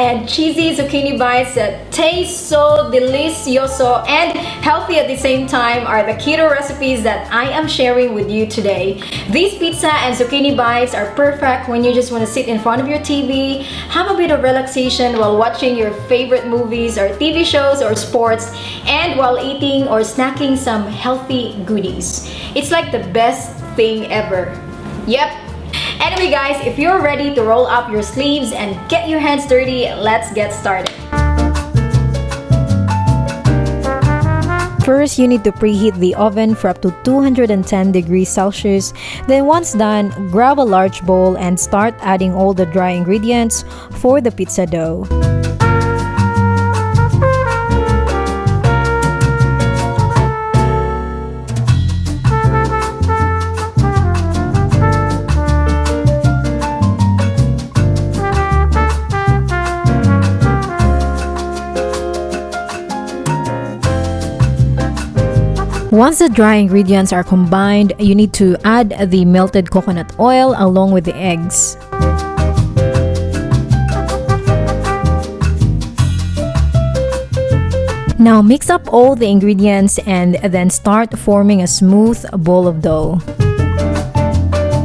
and cheesy zucchini bites that taste so delicioso and healthy at the same time are the keto recipes that I am sharing with you today. These pizza and zucchini bites are perfect when you just want to sit in front of your TV, have a bit of relaxation while watching your favorite movies or TV shows or sports, and while eating or snacking some healthy goodies. It's like the best thing ever. Yep. Anyway guys, if you're ready to roll up your sleeves and get your hands dirty, let's get started. First, you need to preheat the oven for up to 210 degrees Celsius. Then once done, grab a large bowl and start adding all the dry ingredients for the pizza dough. Once the dry ingredients are combined, you need to add the melted coconut oil along with the eggs. Now mix up all the ingredients and then start forming a smooth ball of dough.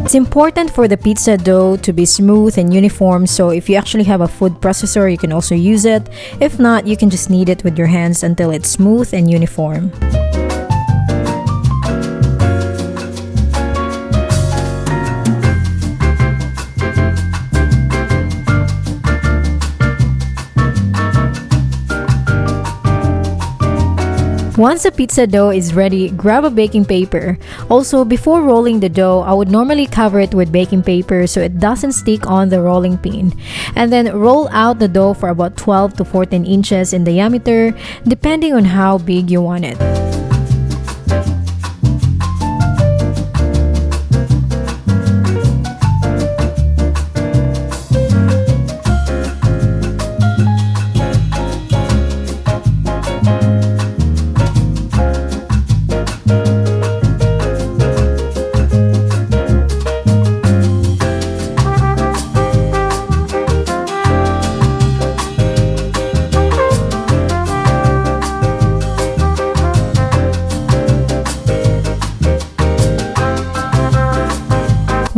It's important for the pizza dough to be smooth and uniform, so if you actually have a food processor, you can also use it. If not, you can just knead it with your hands until it's smooth and uniform. Once the pizza dough is ready, grab a baking paper. Also, before rolling the dough, I would normally cover it with baking paper so it doesn't stick on the rolling pin. And then roll out the dough for about 12 to 14 inches in diameter, depending on how big you want it.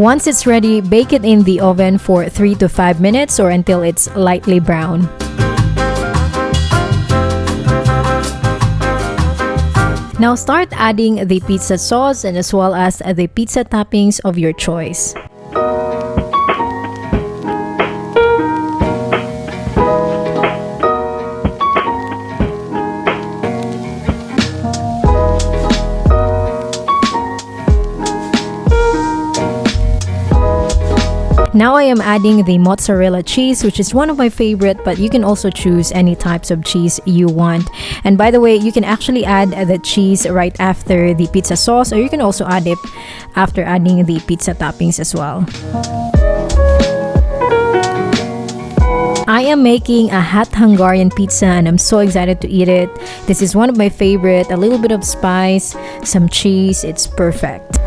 Once it's ready, bake it in the oven for 3 to 5 minutes or until it's lightly brown. Now start adding the pizza sauce and as well as the pizza toppings of your choice. Now I am adding the mozzarella cheese, which is one of my favorite, but you can also choose any types of cheese you want. And by the way, you can actually add the cheese right after the pizza sauce, or you can also add it after adding the pizza toppings as well. I am making a hot Hungarian pizza and I'm so excited to eat it. This is one of my favorite. A little bit of spice, some cheese, it's perfect.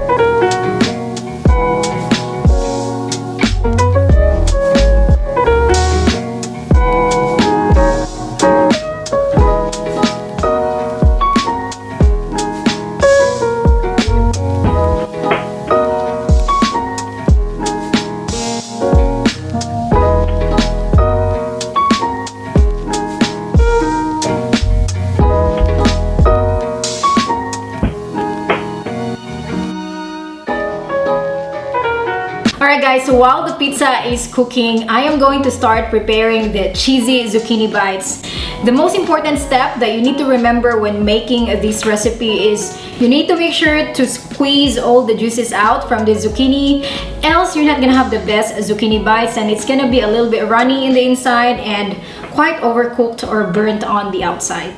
Alright guys, so while the pizza is cooking, I am going to start preparing the cheesy zucchini bites. The most important step that you need to remember when making this recipe is you need to make sure to squeeze all the juices out from the zucchini, else you're not gonna have the best zucchini bites and it's gonna be a little bit runny in the inside and quite overcooked or burnt on the outside.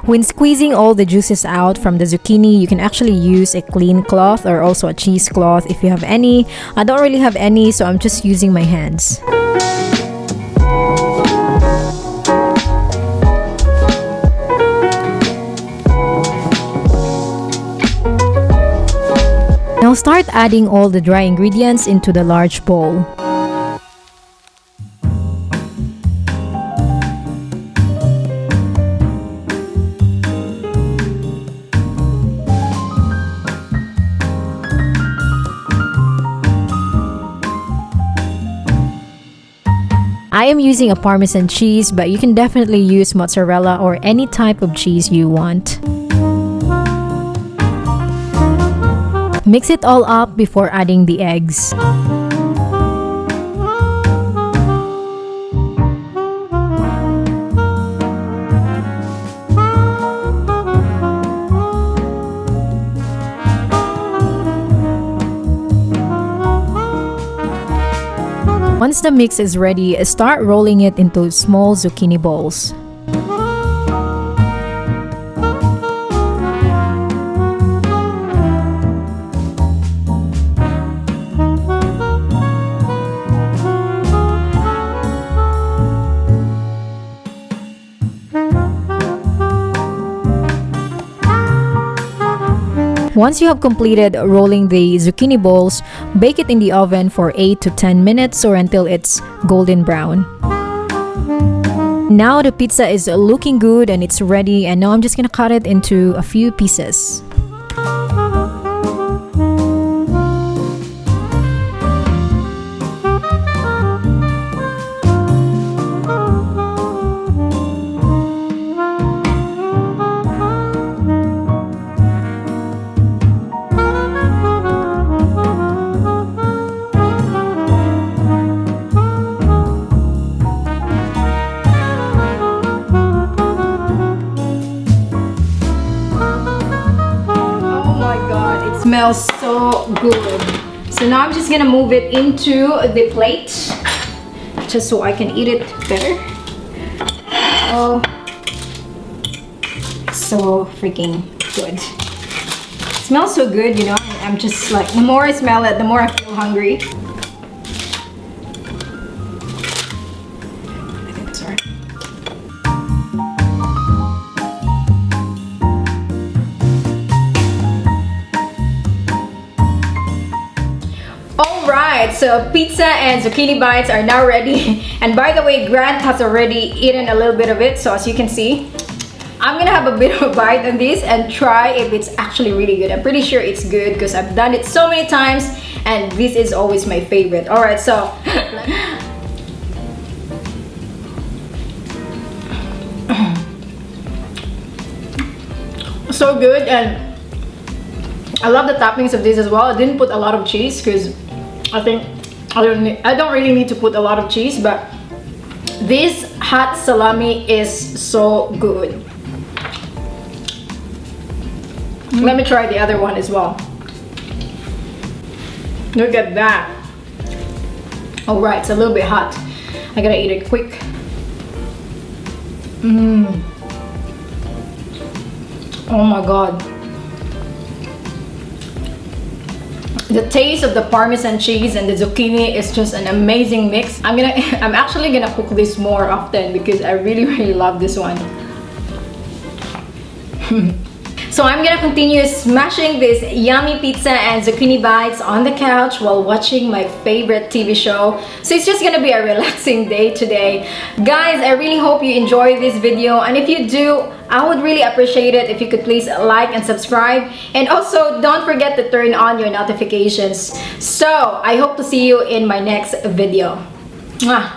When squeezing all the juices out from the zucchini, you can actually use a clean cloth or also a cheesecloth if you have any. I don't really have any, so I'm just using my hands. Now Now start adding all the dry ingredients into the large bowl. I am using a Parmesan cheese, but you can definitely use mozzarella or any type of cheese you want. Mix it all up before adding the eggs. Once the mix is ready, start rolling it into small zucchini balls. Once you have completed rolling the zucchini balls, bake it in the oven for 8 to 10 minutes or until it's golden brown. Now the pizza is looking good and it's ready, and now I'm just gonna cut it into a few pieces. Smells so good. So now I'm just gonna move it into the plate just so I can eat it better. Oh, so freaking good. It smells so good, you know. I'm just like, the more I smell it, the more I feel hungry. I think that's alright. Alright, so pizza and zucchini bites are now ready. And by the way, Grant has already eaten a little bit of it, so as you can see, I'm gonna have a bit of a bite on this and try if it's actually really good. I'm pretty sure it's good because I've done it so many times and this is always my favorite. Alright, so so good, and I love the toppings of this as well. I didn't put a lot of cheese because I think I don't really need to put a lot of cheese, but this hot salami is so good. Let me try the other one as well. Look at that. Alright, it's a little bit hot. I gotta eat it quick. Oh my god. The taste of the Parmesan cheese and the zucchini is just an amazing mix. I'm actually gonna cook this more often because I really love this one. So I'm gonna continue smashing this yummy pizza and zucchini bites on the couch while watching my favorite TV show. So it's just gonna be a relaxing day today. Guys, I really hope you enjoyed this video, and if you do, I would really appreciate it if you could please like and subscribe, and also don't forget to turn on your notifications. So I hope to see you in my next video. Mwah.